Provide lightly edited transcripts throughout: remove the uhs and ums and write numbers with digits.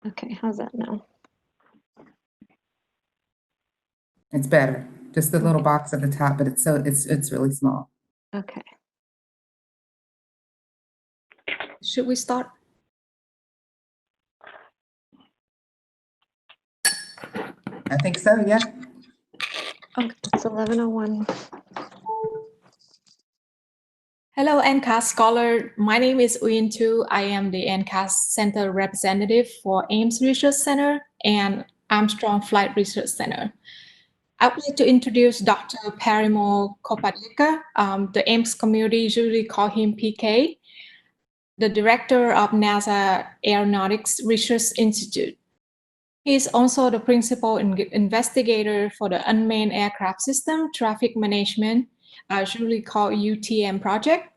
Okay, how's that now? It's better. Just the little Okay. box at the top, but it's really small. Okay. Should we start? I think so, yeah. Okay, it's 11:01. Hello, NCAS Scholar. My name is Uyen Tu. I am the NCAS Center representative for Ames Research Center and Armstrong Flight Research Center. I would like to introduce Dr. Parimal Kopardekar. The Ames community usually call him PK, the director of NASA Aeronautics Research Institute. He is also the principal investigator for the Unmanned Aircraft System Traffic Management, usually called UTM project.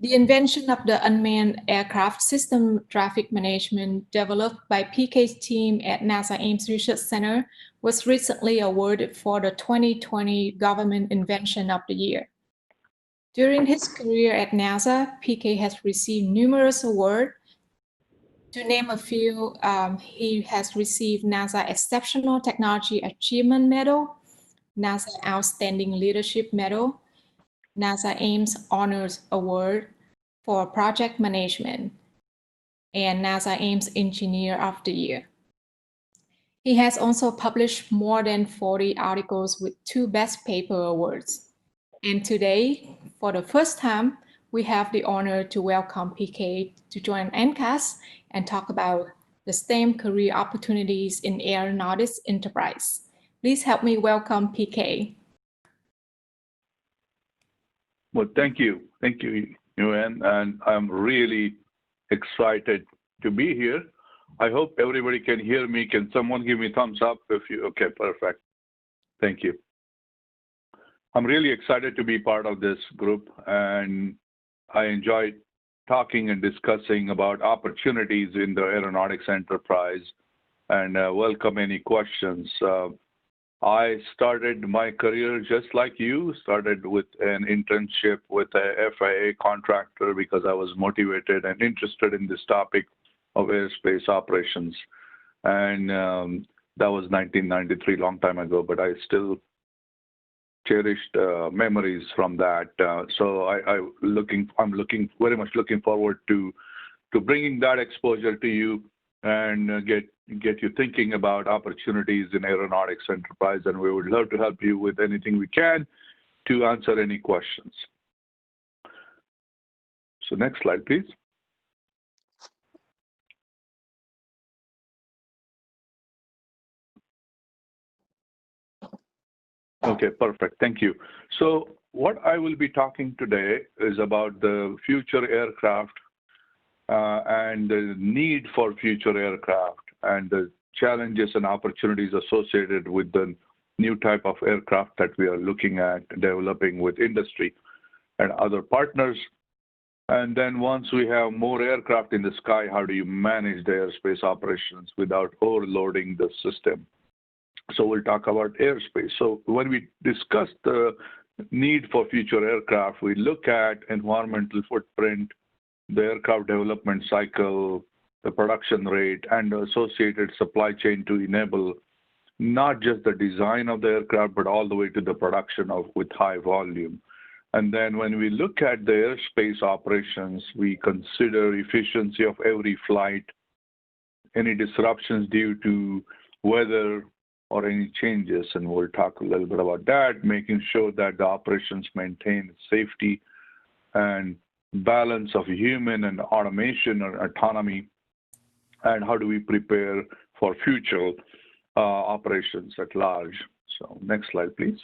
The invention of the Unmanned Aircraft System Traffic Management developed by PK's team at NASA Ames Research Center was recently awarded for the 2020 Government Invention of the Year. During his career at NASA, PK has received numerous awards. To name a few, he has received NASA Exceptional Technology Achievement Medal, NASA Outstanding Leadership Medal, NASA Ames Honors Award for Project Management, and NASA Ames Engineer of the Year. He has also published more than 40 articles with 2 Best Paper Awards. And today, for the first time, we have the honor to welcome PK to join NCAS and talk about the STEM career opportunities in aeronautics enterprise. Please help me welcome PK. Well, thank you, Yuan, and I'm really excited to be here. I hope everybody can hear me. Can someone give me thumbs up if you, okay, perfect. Thank you. I'm really excited to be part of this group, and I enjoy talking and discussing about opportunities in the aeronautics enterprise, and welcome any questions. I started my career just like you, started with an internship with a FAA contractor because I was motivated and interested in this topic of airspace operations. And that was 1993, long time ago, but I still cherished memories from that. So I'm very much looking forward to bringing that exposure to you and get you thinking about opportunities in aeronautics enterprise, and we would love to help you with anything we can to answer any questions. So next slide, please. Okay, perfect. Thank you. So what I will be talking today is about the future aircraft and the need for future aircraft and the challenges and opportunities associated with the new type of aircraft that we are looking at developing with industry and other partners. And then once we have more aircraft in the sky, how do you manage the airspace operations without overloading the system? So we'll talk about airspace. So when we discuss the need for future aircraft, we look at environmental footprint, the aircraft development cycle, the production rate, and the associated supply chain to enable not just the design of the aircraft, but all the way to the production of with high volume. And then when we look at the airspace operations, we consider efficiency of every flight, any disruptions due to weather or any changes, and we'll talk a little bit about that, making sure that the operations maintain safety and balance of human and automation or autonomy, and how do we prepare for future operations at large. So next slide, please.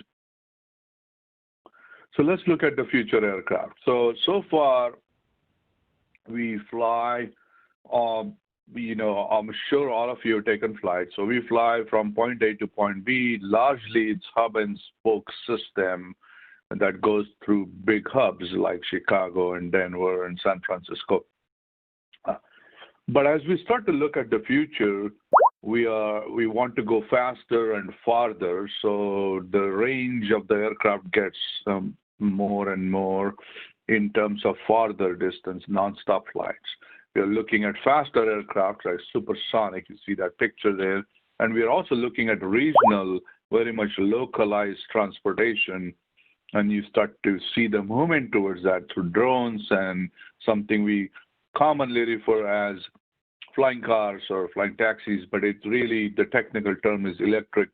So let's look at the future aircraft. So far, we fly, I'm sure all of you have taken flights. So we fly from point A to point B. Largely, it's hub and spoke system that goes through big hubs like Chicago and Denver and San Francisco. But as we start to look at the future, we want to go faster and farther. So the range of the aircraft gets more and more in terms of farther distance, nonstop flights. We are looking at faster aircraft like supersonic. You see that picture there. And we are also looking at regional, very much localized transportation. And you start to see the movement towards that through drones and something we commonly refer as flying cars or flying taxis, but it's really, the technical term is electric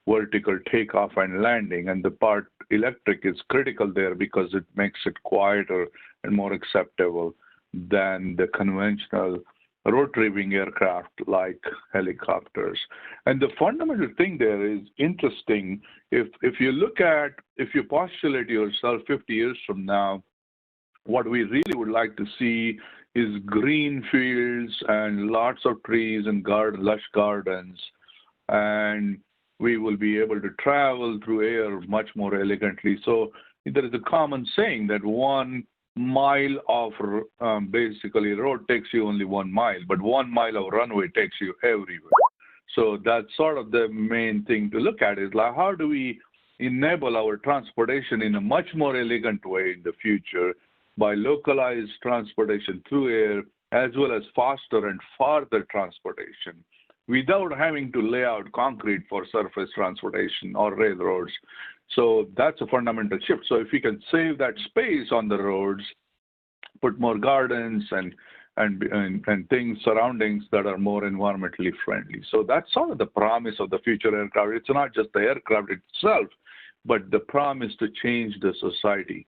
vertical takeoff and landing. And the part electric is critical there because it makes it quieter and more acceptable than the conventional rotary wing aircraft like helicopters. And the fundamental thing there is interesting. If you postulate yourself 50 years from now, what we really would like to see is green fields and lots of trees and lush gardens. And we will be able to travel through air much more elegantly. So there is a common saying that 1 mile of basically road takes you only 1 mile, but 1 mile of runway takes you everywhere. So that's sort of the main thing to look at, is like, how do we enable our transportation in a much more elegant way in the future by localized transportation through air, as well as faster and farther transportation, without having to lay out concrete for surface transportation or railroads. So that's a fundamental shift. So if we can save that space on the roads, put more gardens and things, surroundings that are more environmentally friendly. So that's sort of the promise of the future aircraft. It's not just the aircraft itself, but the promise to change the society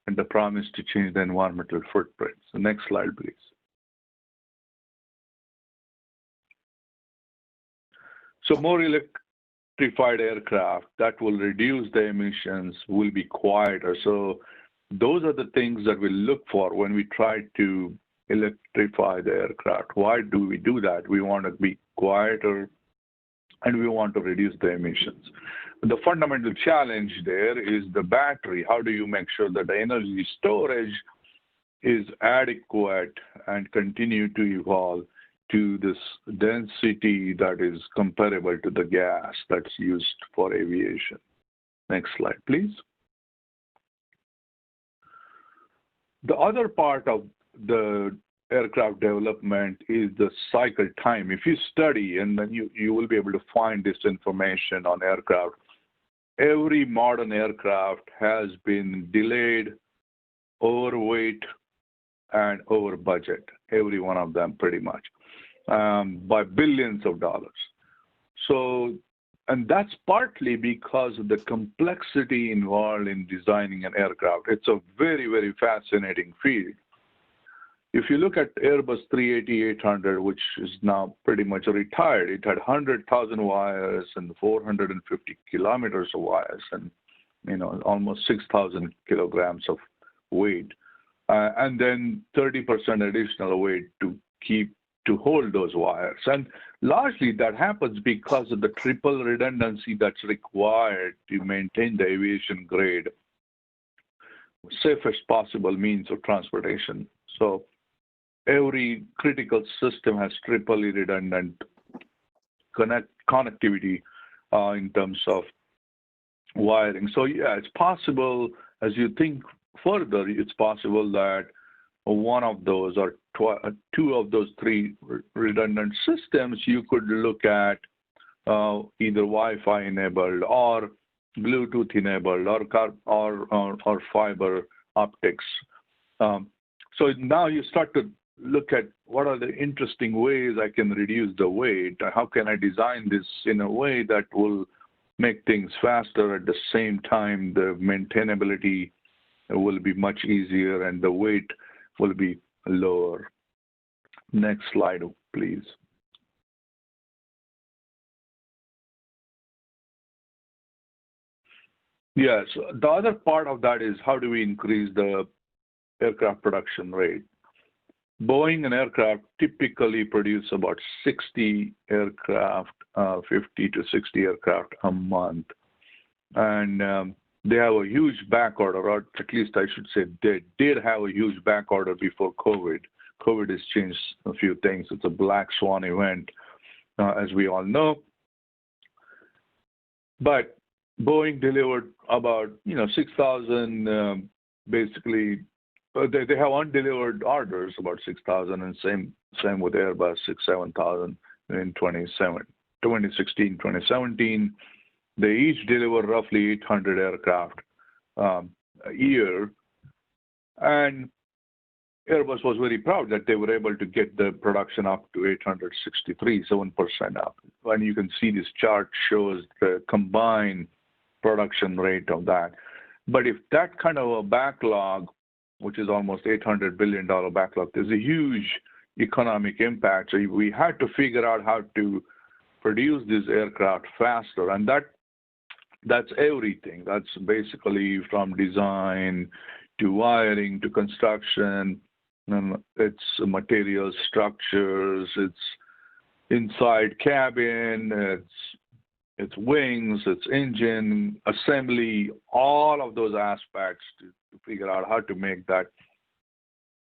and the promise to change the environmental footprint. So next slide, please. So more electrified aircraft that will reduce the emissions, will be quieter. So those are the things that we look for when we try to electrify the aircraft. Why do we do that? We want to be quieter and we want to reduce the emissions. The fundamental challenge there is the battery. How do you make sure that the energy storage is adequate and continue to evolve to this density that is comparable to the gas that's used for aviation? Next slide, please. The other part of the aircraft development is the cycle time. If you study, and then you will be able to find this information on aircraft, every modern aircraft has been delayed, overweight, and over budget, every one of them pretty much, by billions of dollars. So, and that's partly because of the complexity involved in designing an aircraft. It's a very, very fascinating field. If you look at Airbus 380-800, which is now pretty much retired, it had 100,000 wires and 450 kilometers of wires and, almost 6,000 kilograms of weight. And then 30% additional weight to hold those wires. And largely that happens because of the triple redundancy that's required to maintain the aviation grade safest possible means of transportation. So every critical system has triply redundant connectivity in terms of wiring. So yeah, it's possible, as you think further, it's possible that one of those or two of those three redundant systems, you could look at either Wi-Fi enabled or Bluetooth enabled or fiber optics. So now you start to look at what are the interesting ways I can reduce the weight. How can I design this in a way that will make things faster at the same time the maintainability will be much easier and the weight will be lower. Next slide, please. Yes, the other part of that is how do we increase the aircraft production rate? Boeing and aircraft typically produce about 60 aircraft, 50 to 60 aircraft a month. And they have a huge back order, or at least I should say they did have a huge back order before COVID. COVID has changed a few things. It's a black swan event, as we all know. But Boeing delivered about 6,000 basically they have undelivered orders, about 6,000, and same with Airbus, 7,000 in 2016, 2017. They each deliver roughly 800 aircraft a year. And Airbus was very proud that they were able to get the production up to 863, 7% up. And you can see this chart shows the combined production rate of that. But if that kind of a backlog, which is almost $800 billion backlog, there's a huge economic impact. So we had to figure out how to produce this aircraft faster. And that's everything. That's basically from design to wiring to construction. It's material structures, it's inside cabin, it's wings, it's engine, assembly, all of those aspects to figure out how to make that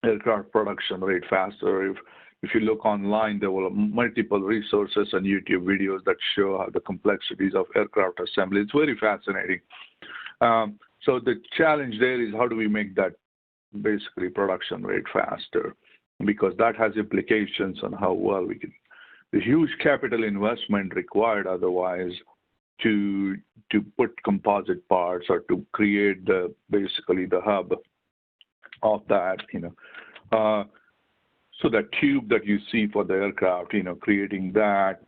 aircraft production rate faster. If you look online, there were multiple resources and YouTube videos that show how the complexities of aircraft assembly. It's very fascinating. So the challenge there is how do we make that basically production rate faster, because that has implications on how well we can. The huge capital investment required otherwise to put composite parts or to create basically the hub of that, so that tube that you see for the aircraft, creating that,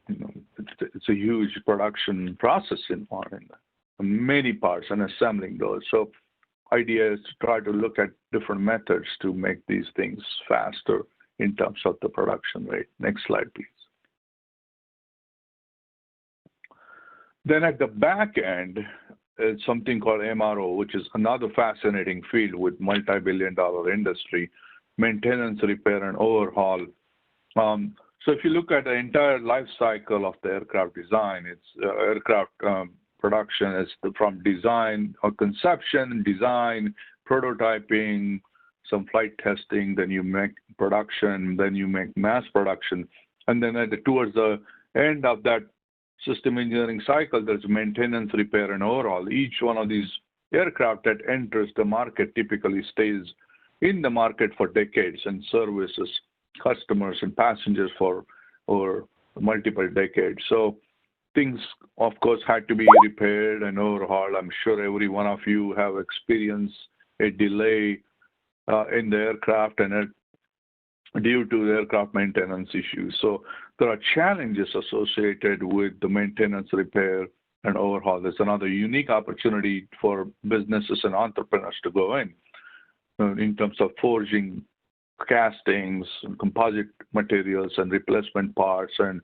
it's a huge production process involved in that. Many parts and assembling those. So idea is to try to look at different methods to make these things faster in terms of the production rate. Next slide, please. Then at the back end, it's something called MRO, which is another fascinating field with multi-billion-dollar industry, maintenance, repair, and overhaul. So if you look at the entire life cycle of the aircraft design, it's aircraft production is from design or conception, design, prototyping, some flight testing, then you make production, then you make mass production. And then towards the end of that system engineering cycle, there's maintenance, repair, and overhaul. Each one of these aircraft that enters the market typically stays in the market for decades and services customers and passengers for over multiple decades. So things, of course, had to be repaired and overhauled. I'm sure every one of you have experienced a delay in the aircraft and due to the aircraft maintenance issues. So there are challenges associated with the maintenance, repair, and overhaul. There's another unique opportunity for businesses and entrepreneurs to go in terms of forging, castings, and composite materials, and replacement parts, and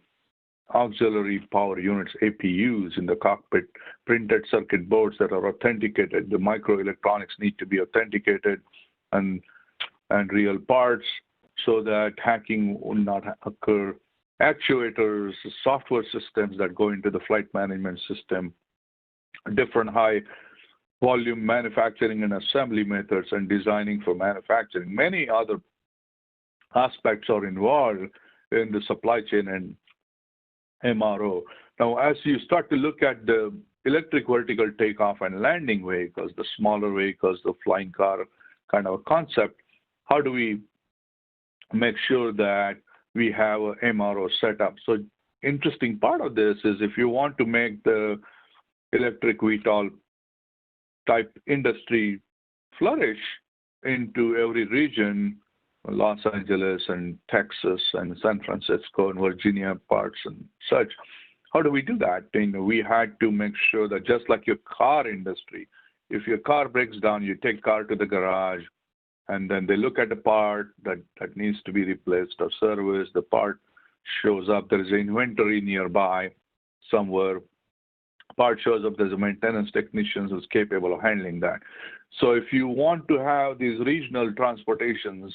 auxiliary power units, APUs, in the cockpit, printed circuit boards that are authenticated. The microelectronics need to be authenticated and real parts so that hacking will not occur. Actuators, software systems that go into the flight management system, different high volume manufacturing and assembly methods, and designing for manufacturing. Many other aspects are involved in the supply chain and MRO. Now, as you start to look at the electric vertical takeoff and landing vehicles, the smaller vehicles, the flying car kind of a concept, how do we make sure that we have a MRO setup? So interesting part of this is if you want to make the electric VTOL type industry flourish into every region, Los Angeles and Texas and San Francisco and Virginia parts and such, how do we do that? We had to make sure that just like your car industry, if your car breaks down, you take car to the garage, and then they look at the part that needs to be replaced or serviced. The part shows up. There is an inventory nearby somewhere. Part shows up. There's a maintenance technician who's capable of handling that. So if you want to have these regional transportations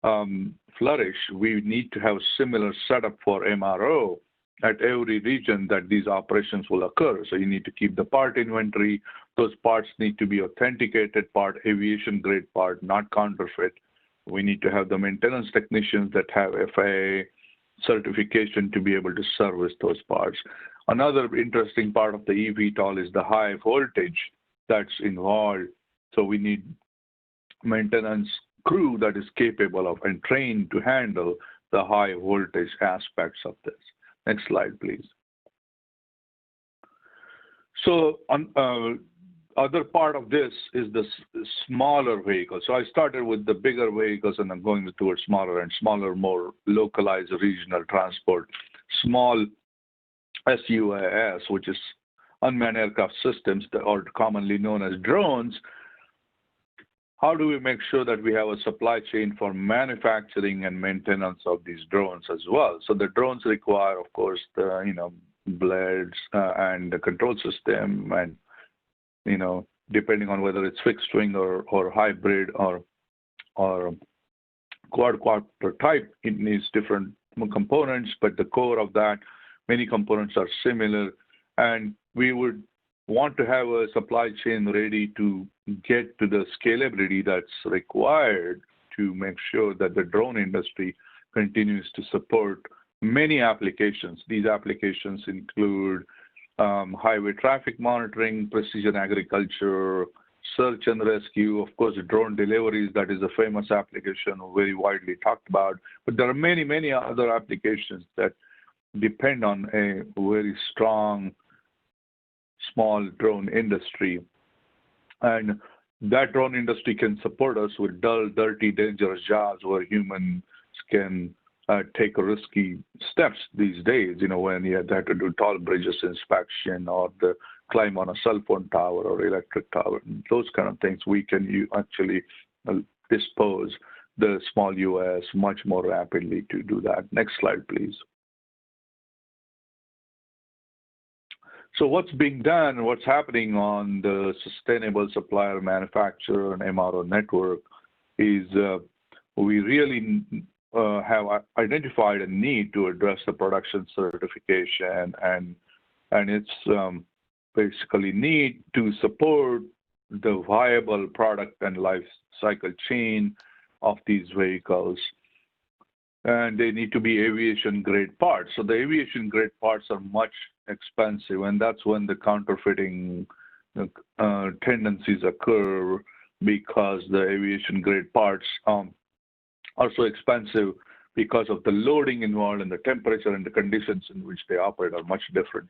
flourish, we need to have similar setup for MRO at every region that these operations will occur. So you need to keep the part inventory. Those parts need to be authenticated part, aviation grade part, not counterfeit. We need to have the maintenance technicians that have FAA certification to be able to service those parts. Another interesting part of the eVTOL is the high voltage that's involved. So we need maintenance crew that is capable of and trained to handle the high voltage aspects of this. Next slide, please. So other part of this is the smaller vehicles. So I started with the bigger vehicles and I'm going towards smaller and smaller, more localized regional transport. Small SUAS, which is unmanned aircraft systems, that are commonly known as drones. How do we make sure that we have a supply chain for manufacturing and maintenance of these drones as well? So the drones require, of course, the blades and the control system, and depending on whether it's fixed wing or hybrid or quadcopter type, it needs different components. But the core of that, many components are similar, and we would want to have a supply chain ready to get to the scalability that's required to make sure that the drone industry continues to support many applications. These applications include highway traffic monitoring, precision agriculture, search and rescue, of course, drone deliveries. That is a famous application, very widely talked about. But there are many, many other applications that depend on a very strong small drone industry. And that drone industry can support us with dull, dirty, dangerous jobs where humans can take risky steps these days, when you have to do tall bridges inspection or the climb on a cell phone tower or electric tower, those kind of things. We can actually dispose the small UAS much more rapidly to do that. Next slide, please. So what's being done, what's happening on the sustainable supplier manufacturer and MRO network is we really have identified a need to address the production certification, and it's basically need to support the viable product and life cycle chain of these vehicles. And they need to be aviation grade parts. So the aviation grade parts are much expensive, and that's when the counterfeiting tendencies occur, because the aviation grade parts are so expensive because of the loading involved and the temperature and the conditions in which they operate are much different.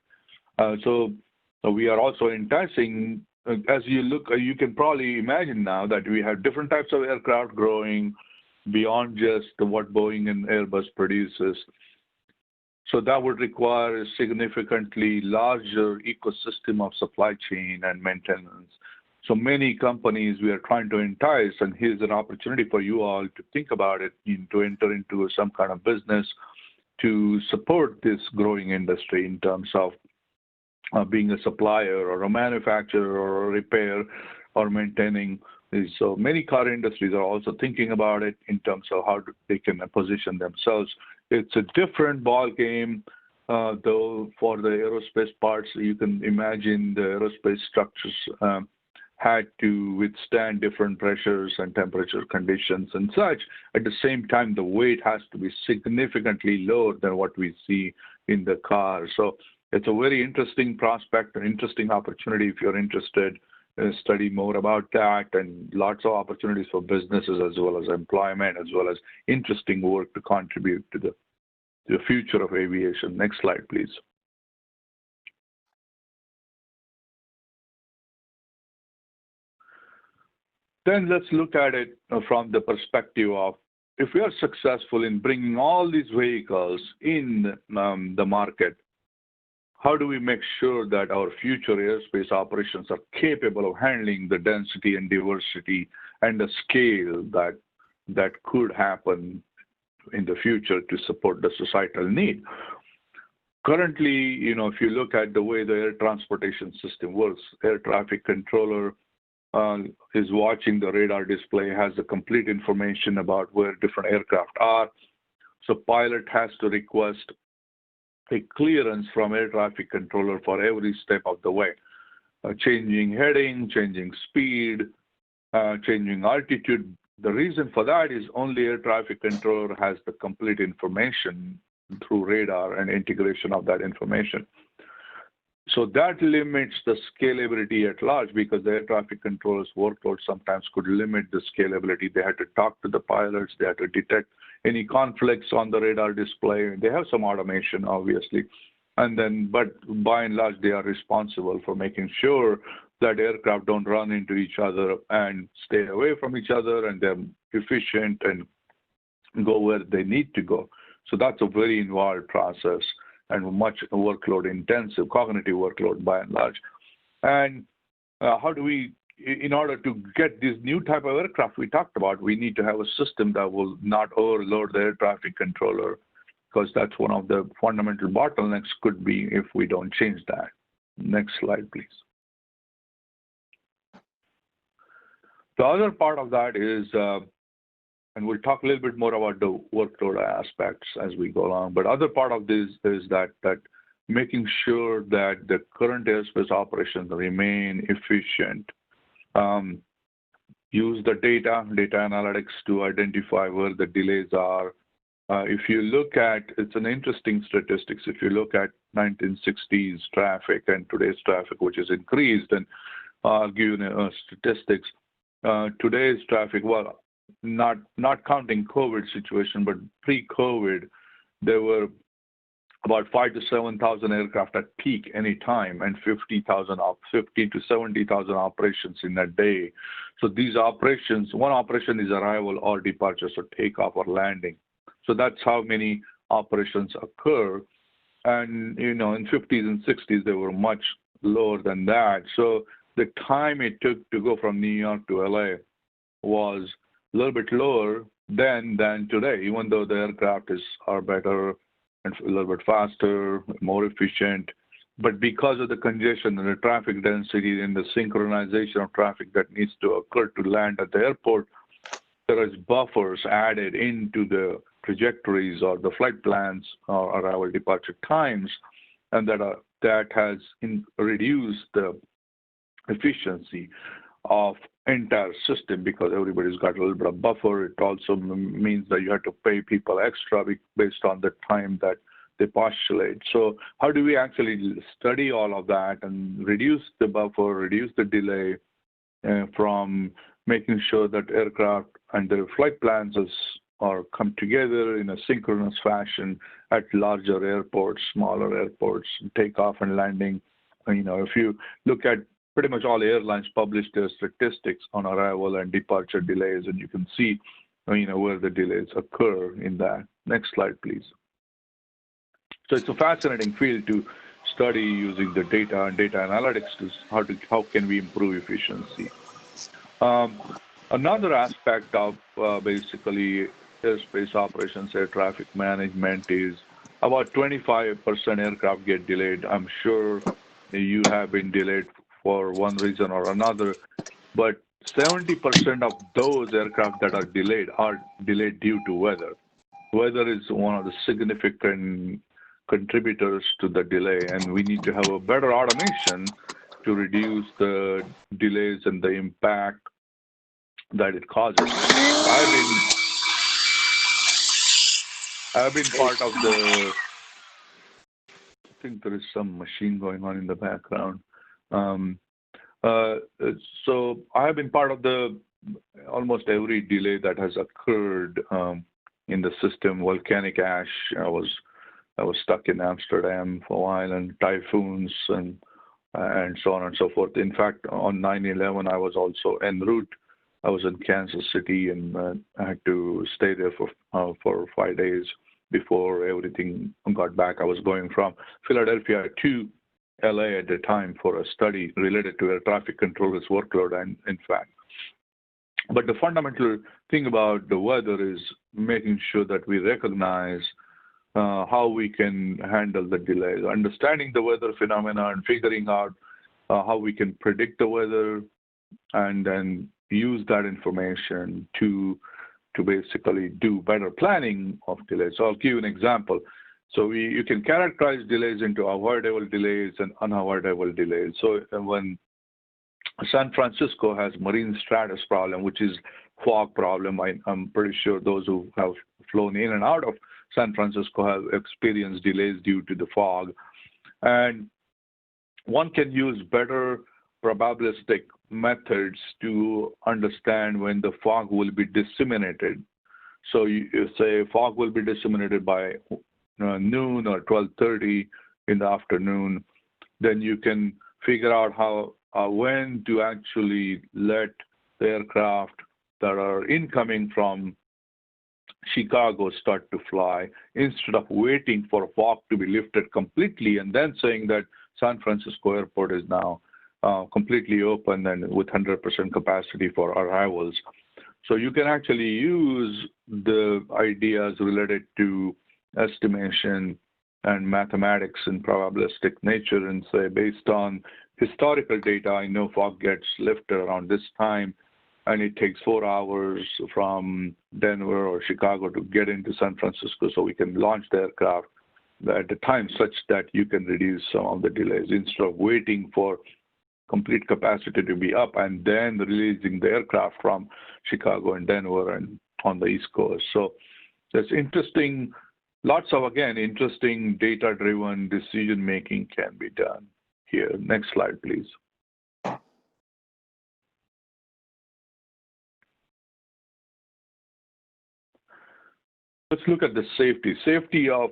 So we are also enticing, as you look, you can probably imagine now that we have different types of aircraft growing beyond just what Boeing and Airbus produces. So that would require a significantly larger ecosystem of supply chain and maintenance. So many companies we are trying to entice, and here's an opportunity for you all to think about it, to enter into some kind of business to support this growing industry in terms of being a supplier or a manufacturer or a repair or maintaining. So many car industries are also thinking about it in terms of how they can position themselves. It's a different ball game, though, for the aerospace parts. You can imagine the aerospace structures had to withstand different pressures and temperature conditions and such. At the same time, the weight has to be significantly lower than what we see in the car. So it's a very interesting prospect, an interesting opportunity if you're interested. Study more about that, and lots of opportunities for businesses as well as employment, as well as interesting work to contribute to the future of aviation. Next slide, please. Then let's look at it from the perspective of, if we are successful in bringing all these vehicles in the market, how do we make sure that our future airspace operations are capable of handling the density and diversity and the scale that could happen in the future to support the societal need? Currently, if you look at the way the air transportation system works, air traffic controller is watching the radar display, has the complete information about where different aircraft are. So pilot has to request a clearance from air traffic controller for every step of the way, changing heading, changing speed, changing altitude. The reason for that is only air traffic controller has the complete information through radar and integration of that information. So that limits the scalability at large because the air traffic controllers' workload sometimes could limit the scalability. They had to talk to the pilots. They had to detect any conflicts on the radar display. They have some automation, obviously. And then, but by and large, they are responsible for making sure that aircraft don't run into each other and stay away from each other, and they're efficient and go where they need to go. So that's a very involved process and much workload intensive, cognitive workload by and large. And how do we, in order to get this new type of aircraft we talked about, we need to have a system that will not overload the air traffic controller, because that's one of the fundamental bottlenecks could be if we don't change that. Next slide, please. The other part of that is, and we'll talk a little bit more about the workload aspects as we go along, but other part of this is that making sure that the current airspace operations remain efficient. Use the data analytics to identify where the delays are. If you look at, it's an interesting statistics, if you look at 1960s traffic and today's traffic, which is increased, and I'll give you statistics. Today's traffic, well, not counting COVID situation, but pre-COVID, there were about 5,000 to 7,000 aircraft at peak any time, and 50 to 70,000 operations in a day. So these operations, one operation is arrival or departure, so takeoff or landing. So that's how many operations occur. And in 50s and 60s, they were much lower than that. So the time it took to go from New York to LA was a little bit lower than today, even though the aircraft are better and a little bit faster, more efficient. But because of the congestion and the traffic density and the synchronization of traffic that needs to occur to land at the airport, there is buffers added into the trajectories or the flight plans or arrival departure times, and that has reduced the efficiency of entire system because everybody's got a little bit of buffer. It also means that you have to pay people extra based on the time that they postulate. So how do we actually study all of that and reduce the buffer, reduce the delay from making sure that aircraft and their flight plans are come together in a synchronous fashion at larger airports, smaller airports, takeoff and landing. If you look at pretty much all airlines publish their statistics on arrival and departure delays, and you can see, where the delays occur in that. Next slide, please. So it's a fascinating field to study using the data and data analytics to how can we improve efficiency. Another aspect of basically airspace operations, air traffic management is about 25% aircraft get delayed. I'm sure you have been delayed for one reason or another, but 70% of those aircraft that are delayed due to weather. Weather is one of the significant contributors to the delay, and we need to have a better automation to reduce the delays and the impact that it causes. I've been part of the, I think there is some machine going on in the background. So I have been part of the almost every delay that has occurred in the system. Volcanic ash, I was stuck in Amsterdam for a while, and typhoons and so on and so forth. In fact, on 9/11, I was also en route. I was in Kansas City, and I had to stay there for 5 days before everything got back. I was going from Philadelphia to LA at the time for a study related to air traffic controllers workload, and in fact. But the fundamental thing about the weather is making sure that we recognize how we can handle the delays, understanding the weather phenomena and figuring out how we can predict the weather, and then use that information to basically do better planning of delays. So I'll give you an example. So you can characterize delays into avoidable delays and unavoidable delays. So when San Francisco has marine stratus problem, which is fog problem, I'm pretty sure those who have flown in and out of San Francisco have experienced delays due to the fog. And one can use better probabilistic methods to understand when the fog will be disseminated. So you say fog will be disseminated by noon or 12:30 in the afternoon, then you can figure out how when to actually let the aircraft that are incoming from Chicago start to fly, instead of waiting for fog to be lifted completely and then saying that San Francisco airport is now completely open and with 100% capacity for arrivals. So you can actually use the ideas related to estimation and mathematics and probabilistic nature and say, based on historical data, I know fog gets lifted around this time, and it takes 4 hours from Denver or Chicago to get into San Francisco, so we can launch the aircraft at a time such that you can reduce some of the delays instead of waiting for complete capacity to be up and then releasing the aircraft from Chicago and Denver and on the East Coast. So there's interesting, lots of, again, interesting data-driven decision-making can be done here. Next slide, please. Let's look at the safety. Safety of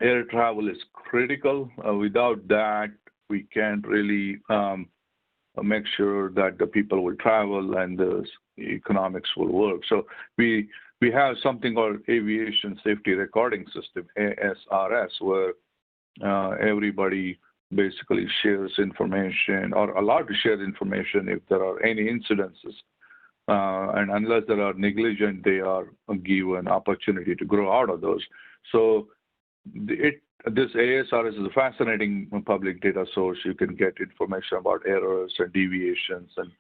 air travel is critical. Without that, we can't really make sure that the people will travel and the economics will work. So we have something called Aviation Safety Recording System, ASRS, where everybody basically shares information or allowed to share information if there are any incidences. And unless they are negligent, they are given opportunity to grow out of those. So this ASRS is a fascinating public data source. You can get information about errors and deviations, and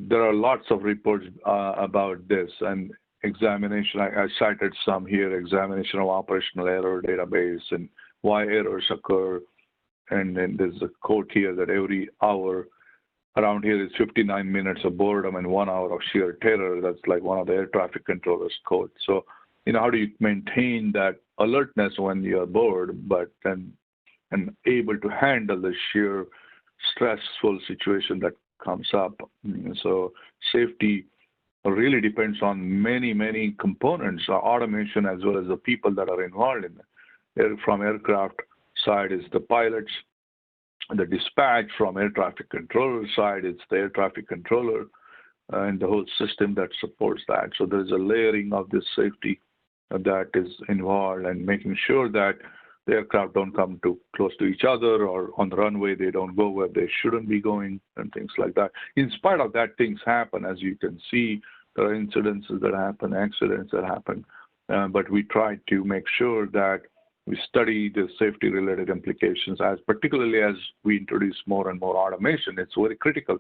there are lots of reports about this and examination. I cited some here: examination of operational error database and why errors occur. And then there's a quote here that every hour around here is 59 minutes of boredom and 1 hour of sheer terror. That's like one of the air traffic controllers' quotes. So, how do you maintain that alertness when you're bored, but then and able to handle the sheer stressful situation that comes up? So safety really depends on many, many components, automation as well as the people that are involved in it. From aircraft side is the pilots, the dispatch. From air traffic controller side, it's the air traffic controller and the whole system that supports that. So there's a layering of this safety that is involved, and making sure that the aircraft don't come too close to each other, or on the runway they don't go where they shouldn't be going, and things like that. In spite of that, things happen. As you can see, there are incidences that happen, accidents that happen, but we try to make sure that we study the safety-related implications, particularly as we introduce more and more automation. It's very critical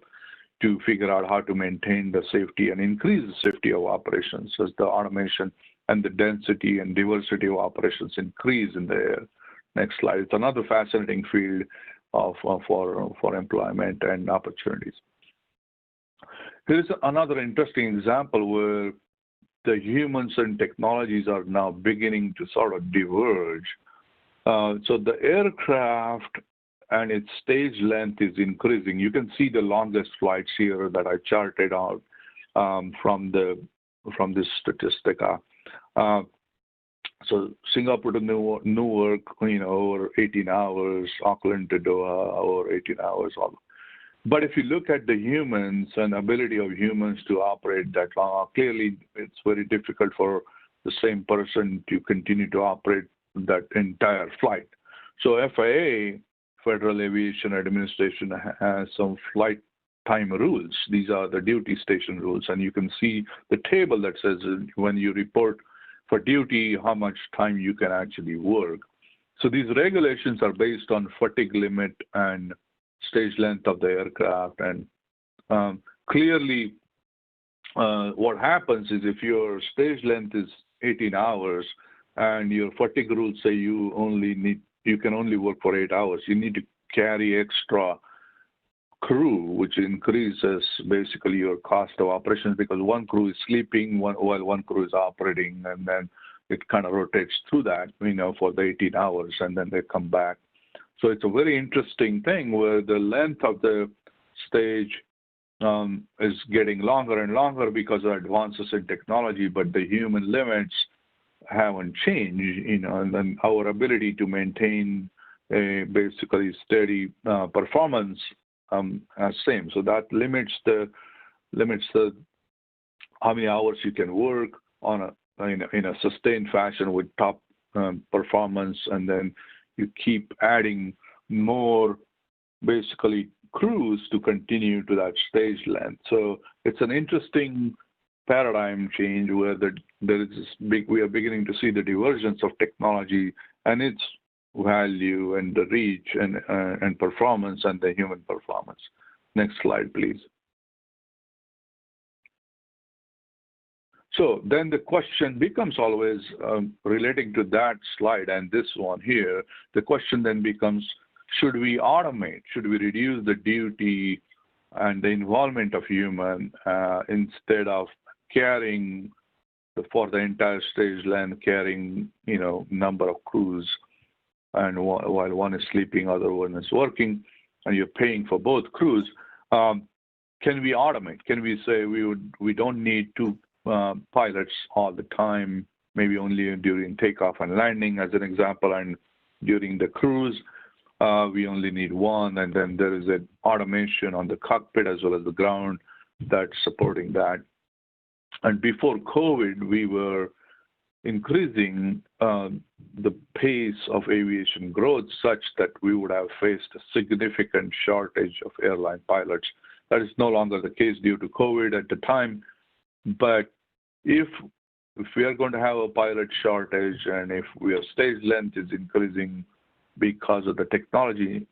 to figure out how to maintain the safety and increase the safety of operations as the automation and the density and diversity of operations increase in the air. Next slide. It's another fascinating field for employment and opportunities. Here's another interesting example where the humans and technologies are now beginning to sort of diverge. So the aircraft and its stage length is increasing. You can see the longest flights here that I charted out from this statistic. So Singapore to Newark, over 18 hours, Auckland to Doha, over 18 hours. But if you look at the humans and ability of humans to operate that long, clearly it's very difficult for the same person to continue to operate that entire flight. So FAA, Federal Aviation Administration, has some flight time rules. These are the duty station rules, and you can see the table that says when you report for duty, how much time you can actually work. So these regulations are based on fatigue limit and stage length of the aircraft. And clearly, what happens is if your stage length is 18 hours and your fatigue rules say you can only work for 8 hours, you need to carry extra crew, which increases basically your cost of operations, because one crew is sleeping while one crew is operating, and then it kind of rotates through that, for the 18 hours, and then they come back. So it's a very interesting thing where the length of the stage is getting longer and longer because of advances in technology, but the human limits haven't changed, and then our ability to maintain a basically steady performance as same. So that limits the how many hours you can work on in a sustained fashion with top performance, and then you keep adding more basically crews to continue to that stage length. So it's an interesting paradigm change where there is this we are beginning to see the divergence of technology and its value and the reach and performance and the human performance. Next slide, please. So then the question becomes always relating to that slide and this one here, the question then becomes, should we automate? Should we reduce the duty and the involvement of human instead of carrying for the entire stage length, carrying, number of crews, and while one is sleeping, other one is working, and you're paying for both crews? Can we automate? Can we say we don't need two pilots all the time, maybe only during takeoff and landing, as an example, and during the cruise, we only need one, and then there is an automation on the cockpit as well as the ground that's supporting that. And before COVID, we were increasing the pace of aviation growth such that we would have faced a significant shortage of airline pilots. That is no longer the case due to COVID at the time. But if we are going to have a pilot shortage and if our stage length is increasing because of the technology,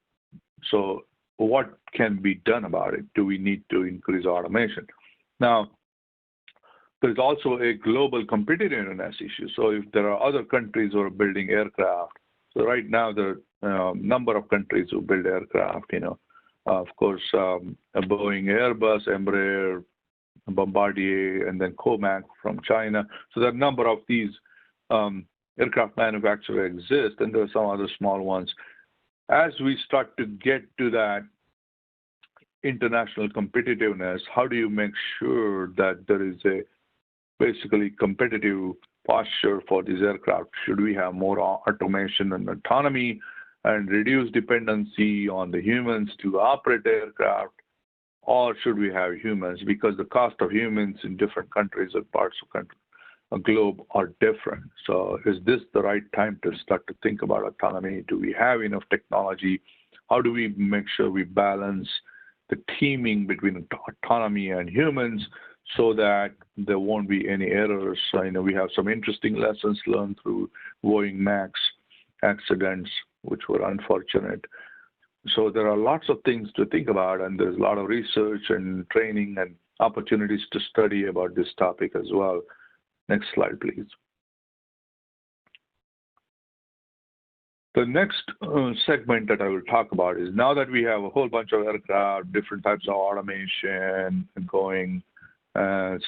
so what can be done about it? Do we need to increase automation? Now, there's also a global competitiveness issue. So if there are other countries who are building aircraft, so right now there are a number of countries who build aircraft, of course, Boeing, Airbus, Embraer, Bombardier, and then Comac from China. So there are a number of these aircraft manufacturers exist, and there are some other small ones. As we start to get to that international competitiveness, how do you make sure that there is a basically competitive posture for these aircraft? Should we have more automation and autonomy and reduce dependency on the humans to operate the aircraft? Or should we have humans? Because the cost of humans in different countries or parts of a globe are different. So is this the right time to start to think about autonomy? Do we have enough technology? How do we make sure we balance the teaming between autonomy and humans so that there won't be any errors? So, we have some interesting lessons learned through Boeing MAX accidents, which were unfortunate. So there are lots of things to think about, and there's a lot of research and training and opportunities to study about this topic as well. Next slide, please. The next segment that I will talk about is now that we have a whole bunch of aircraft, different types of automation going,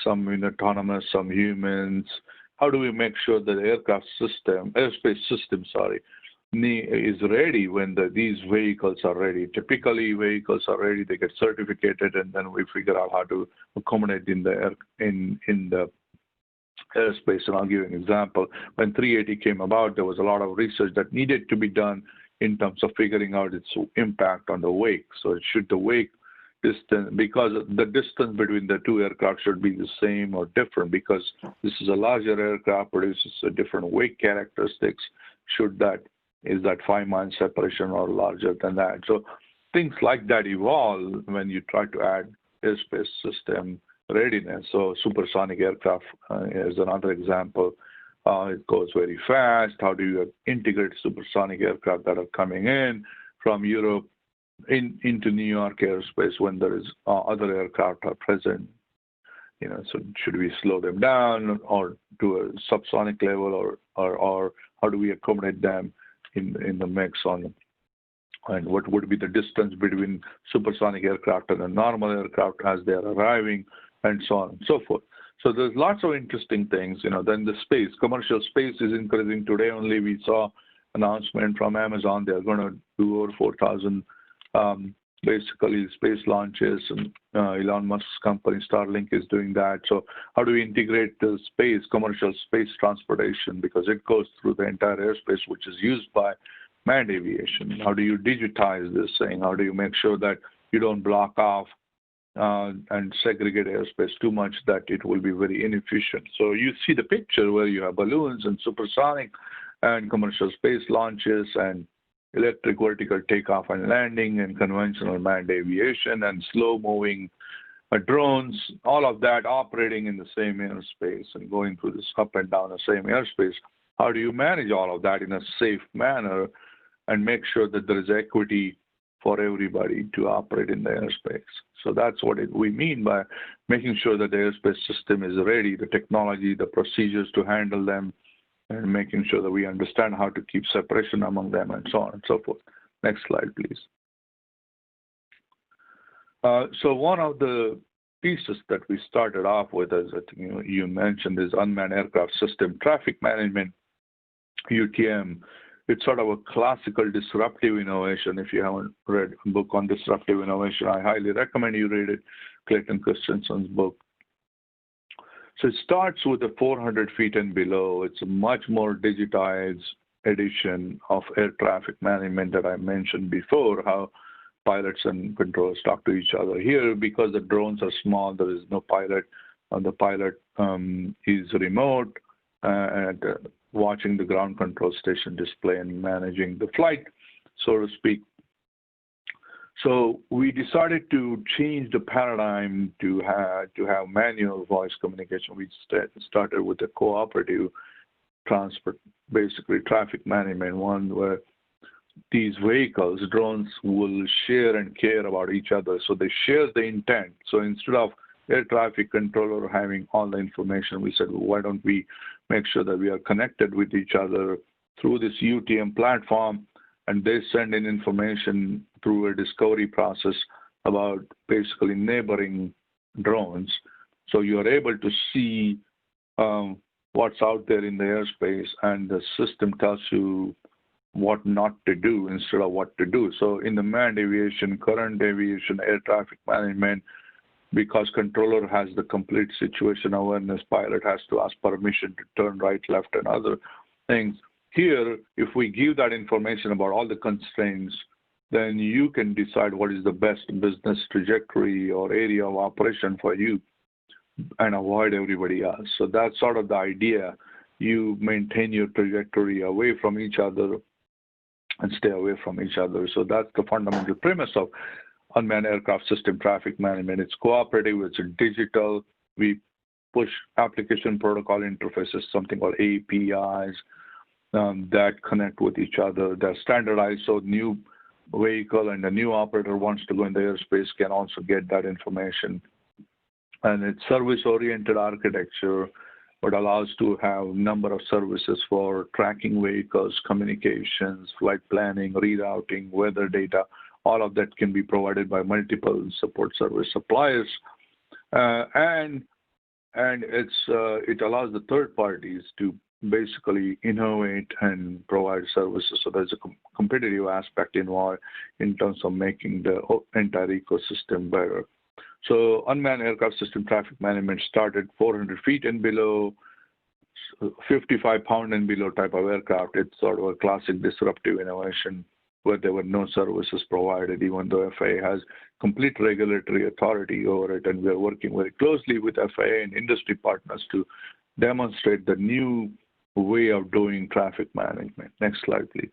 some autonomous, some humans, how do we make sure that the airspace system, is ready when these vehicles are ready? Typically, vehicles are ready, they get certificated, and then we figure out how to accommodate in the airspace. And I'll give you an example. When 380 came about, there was a lot of research that needed to be done in terms of figuring out its impact on the wake. So should the wake distance, because the distance between the two aircraft should be the same or different, because this is a larger aircraft, produces a different wake characteristics. Is that 5 mile separation or larger than that? So things like that evolve when you try to add airspace system readiness. So supersonic aircraft is another example. It goes very fast. How do you integrate supersonic aircraft that are coming in from Europe into New York airspace when there is other aircraft are present? So should we slow them down or to a subsonic level, or how do we accommodate them in the mix and what would be the distance between supersonic aircraft and a normal aircraft as they are arriving, and so on and so forth. So there's lots of interesting things. Then the space, commercial space is increasing. Today only we saw announcement from Amazon. They're going to over 4,000 basically space launches, and Elon Musk's company Starlink is doing that. So how do we integrate the space, commercial space transportation, because it goes through the entire airspace, which is used by manned aviation? How do you digitize this thing? How do you make sure that you don't block off and segregate airspace too much that it will be very inefficient? So you see the picture where you have balloons and supersonic and commercial space launches and electric vertical takeoff and landing and conventional manned aviation and slow-moving drones, all of that operating in the same airspace and going through this up and down the same airspace. How do you manage all of that in a safe manner and make sure that there is equity for everybody to operate in the airspace? So that's what we mean by making sure that the airspace system is ready, the technology, the procedures to handle them, and making sure that we understand how to keep separation among them and so on and so forth. Next slide, please. So one of the pieces that we started off with, as I think you mentioned, is unmanned aircraft system traffic management, UTM. It's sort of a classical disruptive innovation. If you haven't read a book on disruptive innovation, I highly recommend you read it, Clayton Christensen's book. So it starts with the 400 feet and below. It's a much more digitized edition of air traffic management that I mentioned before, how pilots and controllers talk to each other. Here, because the drones are small, there is no pilot. The pilot is remote and watching the ground control station display and managing the flight, so to speak. So we decided to change the paradigm to have manual voice communication. We started with a cooperative transport, basically traffic management, one where these vehicles, drones, will share and care about each other. So they share the intent. So instead of air traffic controller having all the information, we said, well, why don't we make sure that we are connected with each other through this UTM platform, and they send in information through a discovery process about basically neighboring drones. So you are able to see what's out there in the airspace, and the system tells you what not to do instead of what to do. So in the manned aviation, current aviation, air traffic management, because controller has the complete situation awareness, pilot has to ask permission to turn right, left, and other things. Here, if we give that information about all the constraints, then you can decide what is the best business trajectory or area of operation for you and avoid everybody else. So that's sort of the idea. You maintain your trajectory away from each other and stay away from each other. So that's the fundamental premise of unmanned aircraft system traffic management. It's cooperative, it's digital. We push application protocol interfaces, something called APIs, that connect with each other. They're standardized, so new vehicle and a new operator wants to go in the airspace can also get that information. And it's service-oriented architecture, but allows to have number of services for tracking vehicles, communications, flight planning, rerouting, weather data. All of that can be provided by multiple support service suppliers. And it allows the third parties to basically innovate and provide services. So there's a competitive aspect involved in terms of making the entire ecosystem better. So unmanned aircraft system traffic management started 400 feet and below, 55-pound and below type of aircraft. It's sort of a classic disruptive innovation where there were no services provided, even though FAA has complete regulatory authority over it. And we're working very closely with FAA and industry partners to demonstrate the new way of doing traffic management. Next slide, please.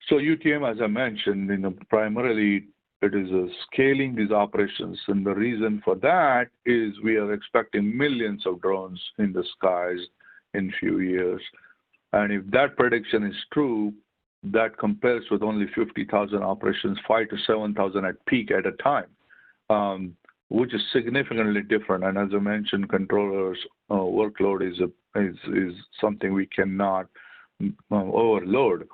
So UTM, as I mentioned, primarily it is scaling these operations, and the reason for that is we are expecting millions of drones in the skies in a few years. And if that prediction is true, that compares with only 50,000 operations, 5,000 to 7,000 at peak at a time, which is significantly different. And as I mentioned, controllers' workload is something we cannot overload.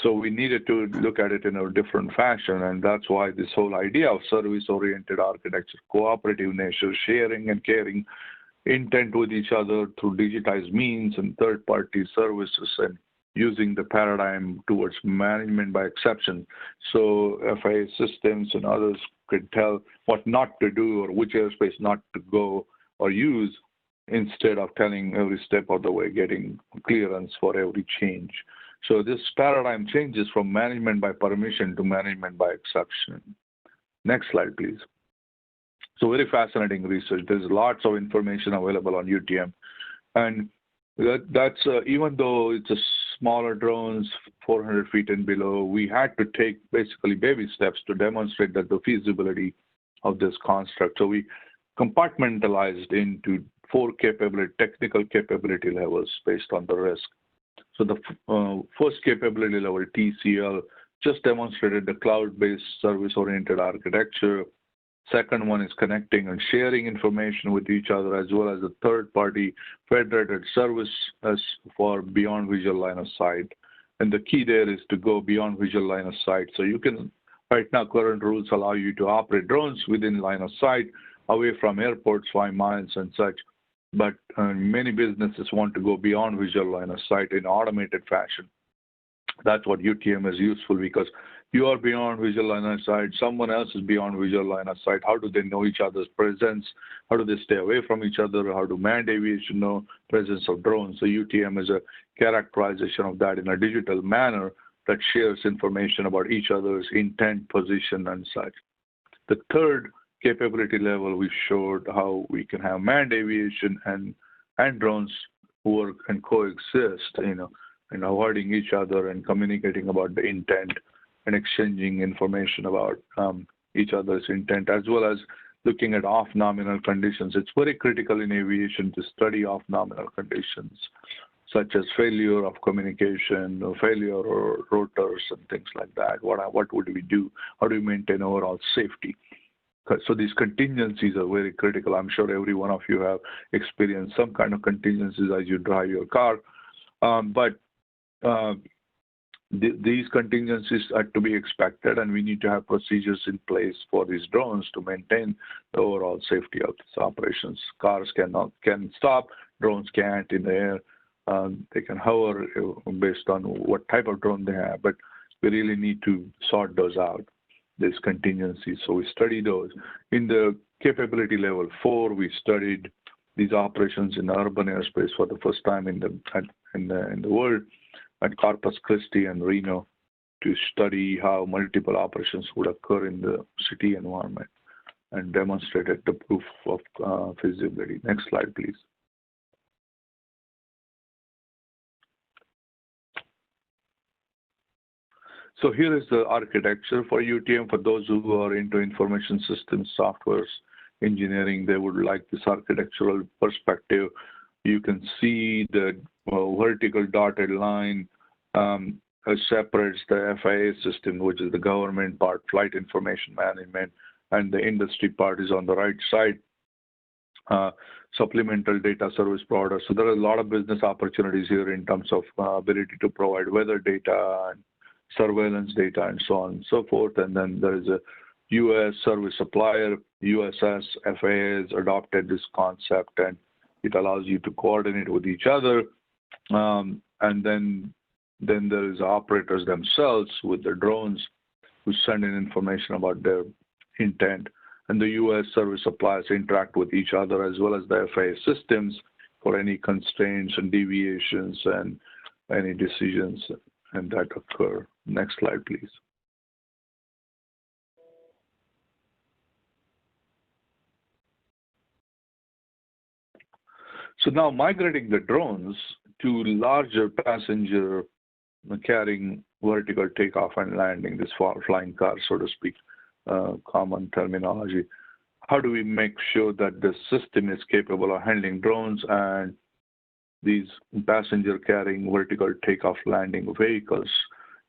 So we needed to look at it in a different fashion, and that's why this whole idea of service-oriented architecture, cooperative nature, sharing and caring, intent with each other through digitized means and third-party services, and using the paradigm towards management by exception. So FAA systems and others could tell what not to do or which airspace not to go or use, instead of telling every step of the way, getting clearance for every change. So this paradigm changes from management by permission to management by exception. Next slide, please. So very fascinating research. There's lots of information available on UTM. And that's even though it's a smaller drones, 400 feet and below, we had to take basically baby steps to demonstrate that the feasibility of this construct. So we compartmentalized into 4 technical capability levels based on the risk. So the first capability level, TCL, just demonstrated the cloud-based service-oriented architecture. Second one is connecting and sharing information with each other, as well as the third-party federated service as for beyond visual line of sight. And the key there is to go beyond visual line of sight. So you can, right now, current rules allow you to operate drones within line of sight, away from airports, 5 miles and such. But many businesses want to go beyond visual line of sight in automated fashion. That's what UTM is useful, because you are beyond visual line of sight, someone else is beyond visual line of sight. How do they know each other's presence? How do they stay away from each other? How do manned aviation know presence of drones? So UTM is a characterization of that in a digital manner that shares information about each other's intent, position, and such. The third capability level, we showed how we can have manned aviation and drones work and coexist, and avoiding each other and communicating about the intent and exchanging information about each other's intent, as well as looking at off-nominal conditions. It's very critical in aviation to study off-nominal conditions, such as failure of communication, or failure or rotors and things like that. What would we do? How do we maintain overall safety? So these contingencies are very critical. I'm sure every one of you have experienced some kind of contingencies as you drive your car. These contingencies are to be expected, and we need to have procedures in place for these drones to maintain the overall safety of these operations. Cars can stop, drones can't in the air. They can hover based on what type of drone they have, but we really need to sort those out, these contingencies. So we study those. In the capability level 4, we studied these operations in urban airspace for the first time in the world, at Corpus Christi and Reno, to study how multiple operations would occur in the city environment, and demonstrated the proof of feasibility. Next slide, please. So here is the architecture for UTM. For those who are into information systems, softwares, engineering, they would like this architectural perspective. You can see the vertical dotted line separates the FIA system, which is the government part, flight information management, and the industry part is on the right side, supplemental data service provider. So there are a lot of business opportunities here in terms of ability to provide weather data and surveillance data and so on and so forth. And then there is a U.S. service supplier, USS. FAA has adopted this concept, and it allows you to coordinate with each other. And then there is operators themselves with the drones who send in information about their intent. And the U.S. service suppliers interact with each other, as well as the FAA systems, for any constraints and deviations and any decisions and that occur. Next slide, please. So now migrating the drones to larger passenger carrying vertical takeoff and landing, this flying car, so to speak, common terminology. How do we make sure that the system is capable of handling drones and these passenger carrying vertical takeoff landing vehicles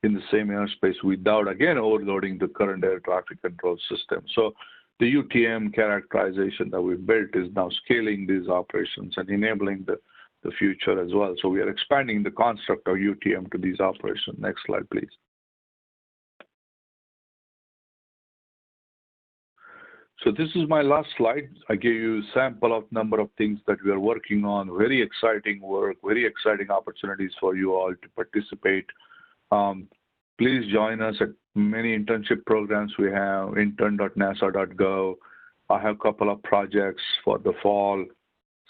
in the same airspace without, again, overloading the current air traffic control system? So the UTM characterization that we built is now scaling these operations and enabling the future as well. So we are expanding the construct of UTM to these operations. Next slide, please. So this is my last slide. I gave you a sample of number of things that we are working on. Very exciting work, very exciting opportunities for you all to participate. Please join us at many internship programs we have, intern.nasa.gov. I have a couple of projects for the fall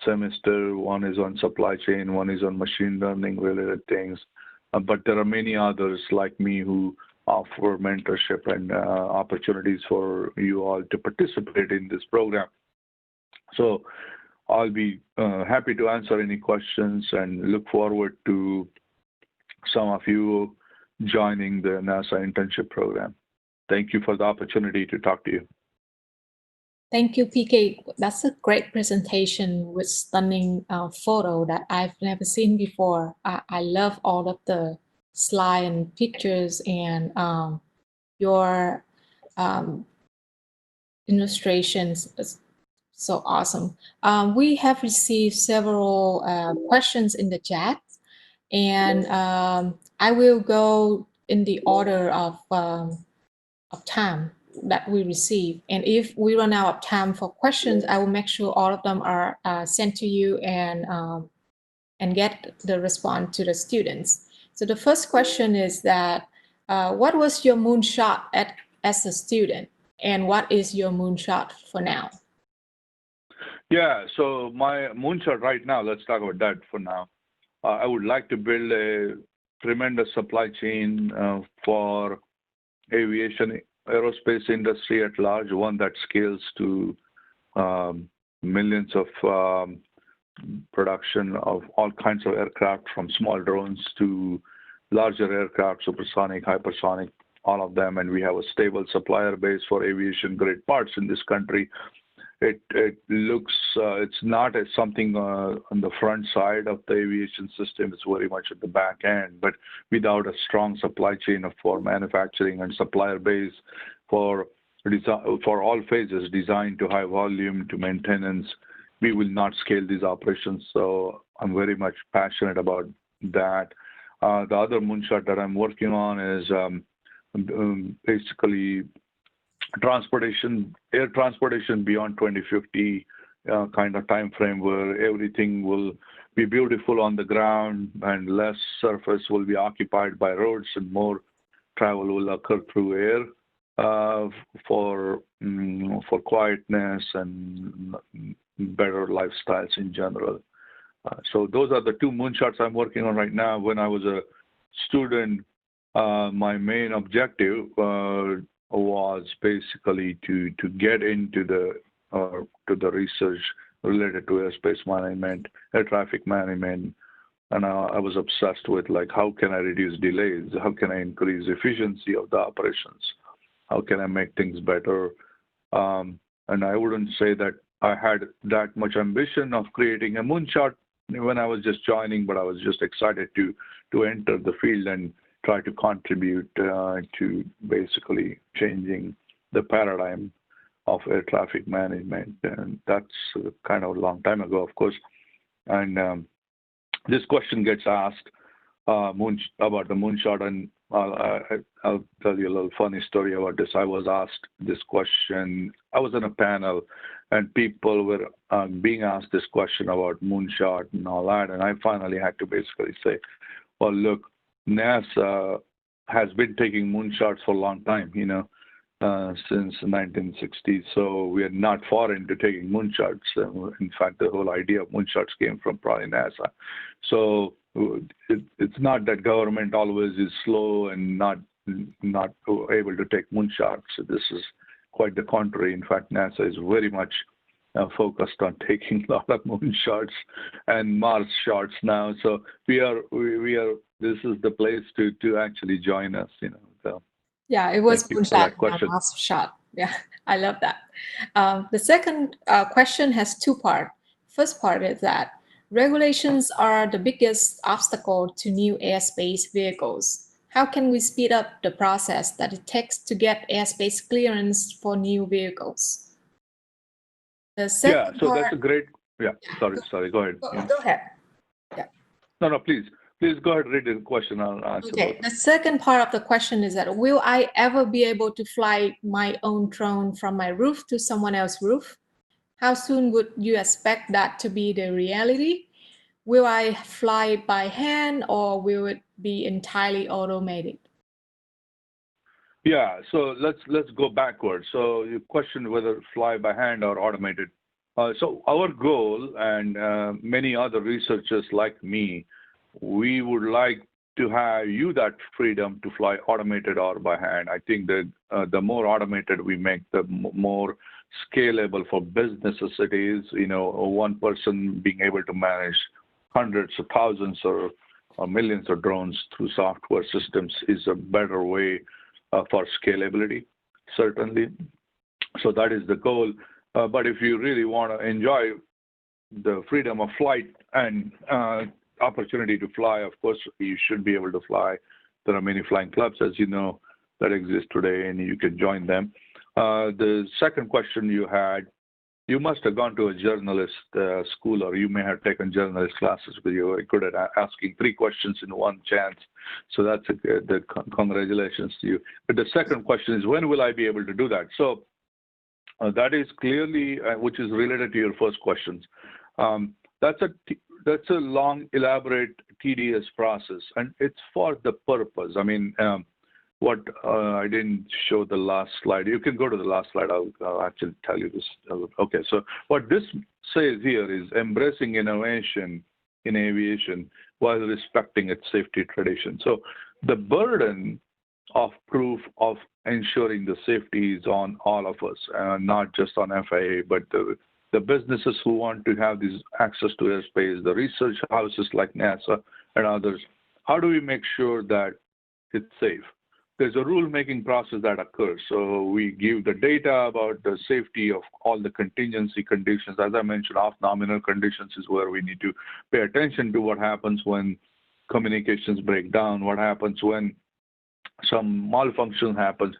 semester. One is on supply chain, one is on machine learning related things. But there are many others like me who offer mentorship and opportunities for you all to participate in this program. So I'll be happy to answer any questions and look forward to some of you joining the NASA internship program. Thank you for the opportunity to talk to you. Thank you, PK. That's a great presentation with stunning photo that I've never seen before. I love all of the slide and pictures and your illustrations. It's so awesome. We have received several questions in the chat, and I will go in the order of time that we receive. And if we run out of time for questions, I will make sure all of them are sent to you and get the response to the students. So the first question is that, what was your moonshot as a student? And what is your moonshot for now? Yeah, so my moonshot right now, let's talk about that for now. I would like to build a tremendous supply chain for aviation, aerospace industry at large, one that scales to millions of production of all kinds of aircraft, from small drones to larger aircraft, supersonic, hypersonic, all of them. And we have a stable supplier base for aviation grade parts in this country. It looks, it's not as something on the front side of the aviation system. It's very much at the back end, but without a strong supply chain for manufacturing and supplier base for all phases, design to high volume to maintenance, we will not scale these operations. So I'm very much passionate about that. The other moonshot that I'm working on is basically air transportation beyond 2050 kind of time frame, where everything will be beautiful on the ground and less surface will be occupied by roads and more travel will occur through air for quietness and better lifestyles in general. So those are the two moonshots I'm working on right now. When I was a student, my main objective was basically to get into the research related to airspace management, air traffic management, and I was obsessed with like how can I reduce delays, how can I increase efficiency of the operations, how can I make things better, and I wouldn't say that I had that much ambition of creating a moonshot when I was just joining, but I was just excited to enter the field and try to contribute to basically changing the paradigm of air traffic management. And that's kind of a long time ago, of course. And this question gets asked about the moonshot, and I'll tell you a little funny story about this. I was asked this question. I was on a panel, and people were being asked this question about moonshot and all that, and I finally had to basically say, well, look, NASA has been taking moonshots for a long time, since the 1960s. So we are not foreign to taking moonshots. In fact, the whole idea of moonshots came from probably NASA. So it's not that government always is slow and not able to take moonshots. This is quite the contrary. In fact, NASA is very much focused on taking a lot of moonshots and Mars shots now. So we are. This is the place to actually join us. So. Yeah, it was moonshot, Mars shot. Yeah, I love that. The second question has two parts. First part is that regulations are the biggest obstacle to new airspace vehicles. How can we speed up the process that it takes to get airspace clearance for new vehicles? The second so that's a great, sorry, go ahead. Go ahead. Yeah. No, please Please go ahead, read the question. I'll answer. Okay, the second part of the question is that will I ever be able to fly my own drone from my roof to someone else's roof? How soon would you expect that to be the reality? Will I fly by hand or will it be entirely automated? Yeah, so let's go backwards. So you questioned whether fly by hand or automated. So our goal, and many other researchers like me, we would like to have you that freedom to fly automated or by hand. I think that the more automated we make, the more scalable for businesses it is. You know, one person being able to manage hundreds of thousands or millions of drones through software systems is a better way for scalability, certainly. So that is the goal. But if you really want to enjoy the freedom of flight and opportunity to fly, of course, you should be able to fly. There are many flying clubs, as you know, that exist today, and you can join them. The second question you had, you must have gone to a journalist school, or you may have taken journalist classes because you were good at asking 3 questions in one chance. So that's congratulations to you. But the second question is, when will I be able to do that? So that is clearly, which is related to your first questions. That's a long, elaborate, tedious process, and it's for the purpose. I mean, I didn't show the last slide. You can go to the last slide. I'll actually tell you this. Okay, so what this says here is embracing innovation in aviation while respecting its safety tradition. So the burden of proof of ensuring the safety is on all of us, not just on FAA, but the businesses who want to have this access to airspace, the research houses like NASA and others. How do we make sure that it's safe? There's a rule-making process that occurs. So we give the data about the safety of all the contingency conditions. As I mentioned, off-nominal conditions is where we need to pay attention to what happens when communications break down, what happens when some malfunction happens.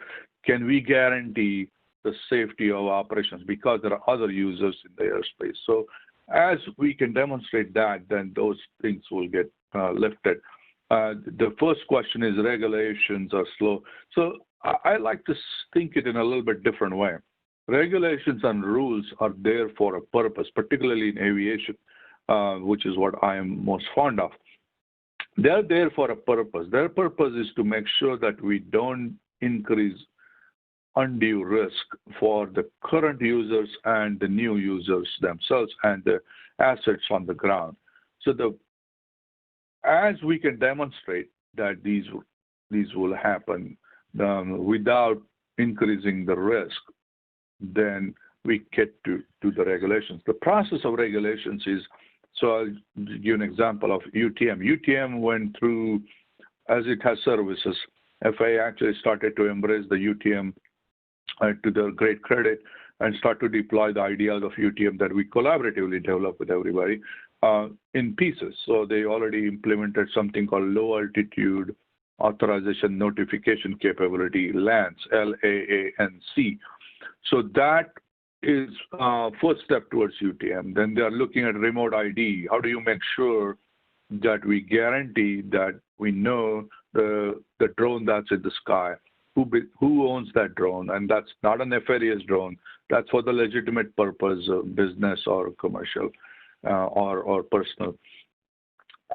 Can we guarantee the safety of operations because there are other users in the airspace? So as we can demonstrate that, then those things will get lifted. The first question is regulations are slow. So I like to think it in a little bit different way. Regulations and rules are there for a purpose, particularly in aviation, which is what I am most fond of. They're there for a purpose. Their purpose is to make sure that we don't increase undue risk for the current users and the new users themselves and the assets on the ground. So as we can demonstrate that these will happen without increasing the risk, then we get to the regulations. The process of regulations is, so I'll give you an example of UTM. UTM went through, as it has services, FAA actually started to embrace the UTM to their great credit and start to deploy the ideas of UTM that we collaboratively develop with everybody in pieces. So they already implemented something called low altitude authorization notification capability, LAANC, LAANC. So that is first step towards UTM. Then they are looking at remote ID. How do you make sure that we guarantee that we know the drone that's in the sky, who owns that drone, and that's not a nefarious drone. That's for the legitimate purpose of business or commercial or personal.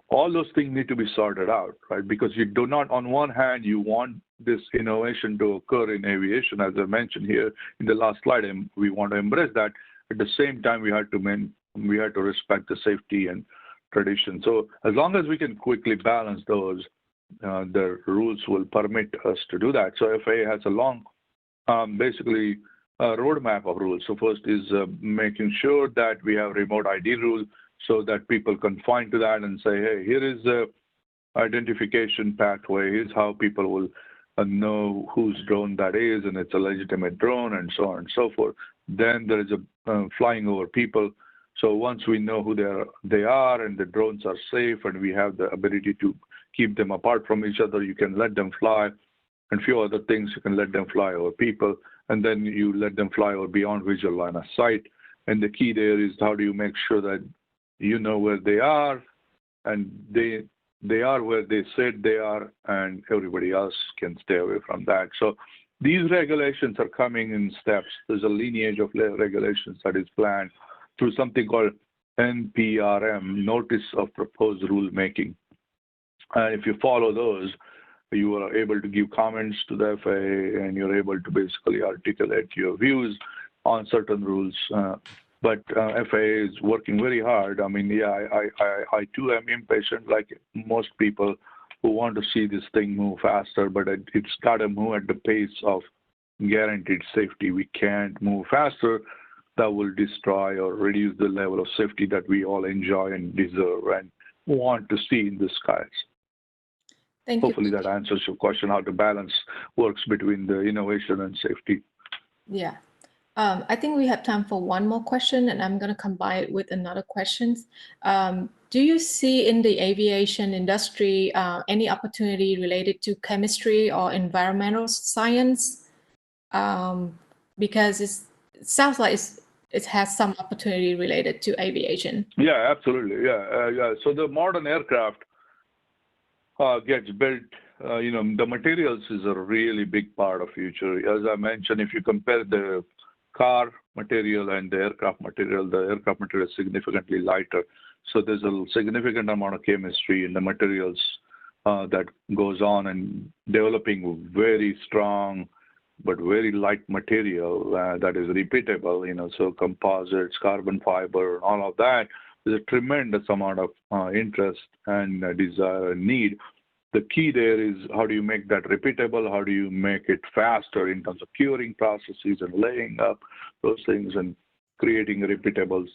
All those things need to be sorted out, right? Because you do not, on one hand, you want this innovation to occur in aviation, as I mentioned here in the last slide, and we want to embrace that. At the same time, we had to respect the safety and tradition. So as long as we can quickly balance those, the rules will permit us to do that. So FAA has a long, basically, roadmap of rules. So first is making sure that we have remote ID rule so that people can point to that and say, hey, here is the identification pathway. Here's how people will know whose drone that is, and it's a legitimate drone, and so on and so forth. Then there is a flying over people. So once we know who they are and the drones are safe and we have the ability to keep them apart from each other, you can let them fly. And a few other things, you can let them fly over people. And then you let them fly over beyond visual line of sight. And the key there is how do you make sure that you know where they are and they they are where they said they are, and everybody else can stay away from that. So these regulations are coming in steps. There's a lineage of regulations that is planned through something called NPRM, Notice of Proposed Rulemaking. And if you follow those, you are able to give comments to the FAA, and you're able to basically articulate your views on certain rules. But FAA is working very hard. I mean, yeah, I too am impatient, like most people who want to see this thing move faster, but it's got to move at the pace of guaranteed safety. We can't move faster. That will destroy or reduce the level of safety that we all enjoy and deserve and want to see in the skies. Thank Hopefully you. that answers your question, how the balance works between the innovation and safety. Yeah. I think we have time for one more question, and I'm going to combine it with another question. Do you see in the aviation industry any opportunity related to chemistry or environmental science? Because it sounds like it has some opportunity related to aviation. Yeah, absolutely. Yeah. So the modern aircraft gets built, the materials is a really big part of future. As I mentioned, if you compare the car material and the aircraft material is significantly lighter. So there's a significant amount of chemistry in the materials that goes on, and developing very strong but very light material that is repeatable, so composites, carbon fiber, all of that. There's a tremendous amount of interest and desire and need. The key there is, how do you make that repeatable? How do you make it faster in terms of curing processes and laying up those things and creating repeatable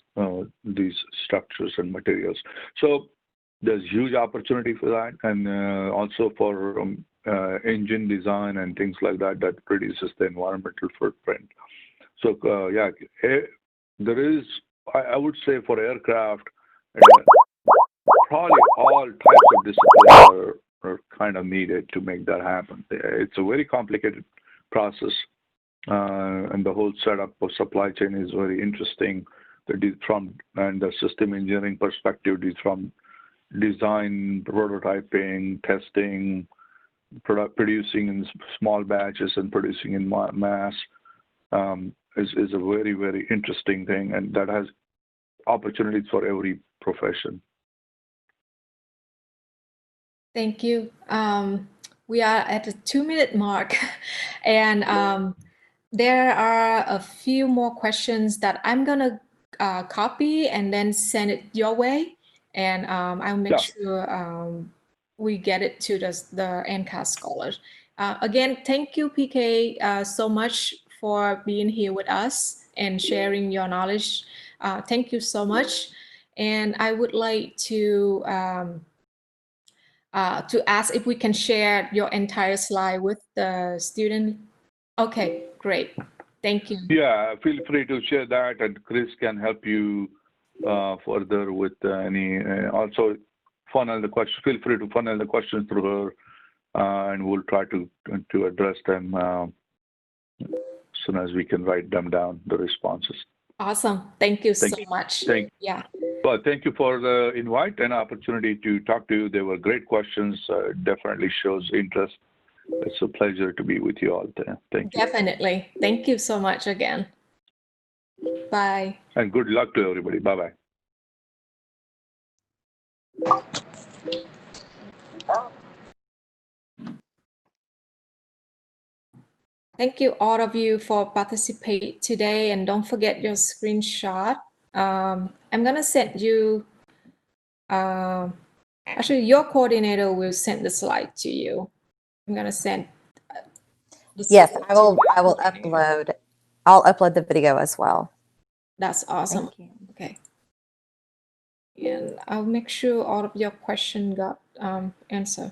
these structures and materials? So there's huge opportunity for that, and also for engine design and things like that reduces the environmental footprint. So there is, I would say, for aircraft, probably all types of disciplines are kind of needed to make that happen. It's a very complicated process, and the whole setup of supply chain is very interesting. And the system engineering perspective, from design, prototyping, testing, producing in small batches and producing in mass is a very, very interesting thing, and that has opportunities for every profession. Thank you. We are at the 2-minute mark, and there are a few more questions that I'm gonna copy and then send it your way, and I'll make sure we get it to the NCAS scholars. Again, thank you, PK, so much for being here with us and sharing your knowledge. Thank you so much, and I would like to ask if we can share your entire slide with the student. Okay, great. Thank you. Yeah, feel free to share that, and Chris can help you further with any. Also, funnel the question. Feel free to funnel the questions through her, and we'll try to address them as soon as we can write them down, the responses. Awesome. Thank you so much. Well, thank you for the invite and opportunity to talk to you. They were great questions. Definitely shows interest. It's a pleasure to be with you all there. Thank you. Definitely. Thank you so much again. Bye. And good luck to everybody. Bye-bye. Thank you all of you for participating today, and don't forget your screenshot. I'm gonna send you, actually your coordinator will send the slide to you. I'm gonna send. Yes, I will upload. I'll upload the video as well. That's awesome. Thank you. Okay. And I'll make sure all of your questions got answered.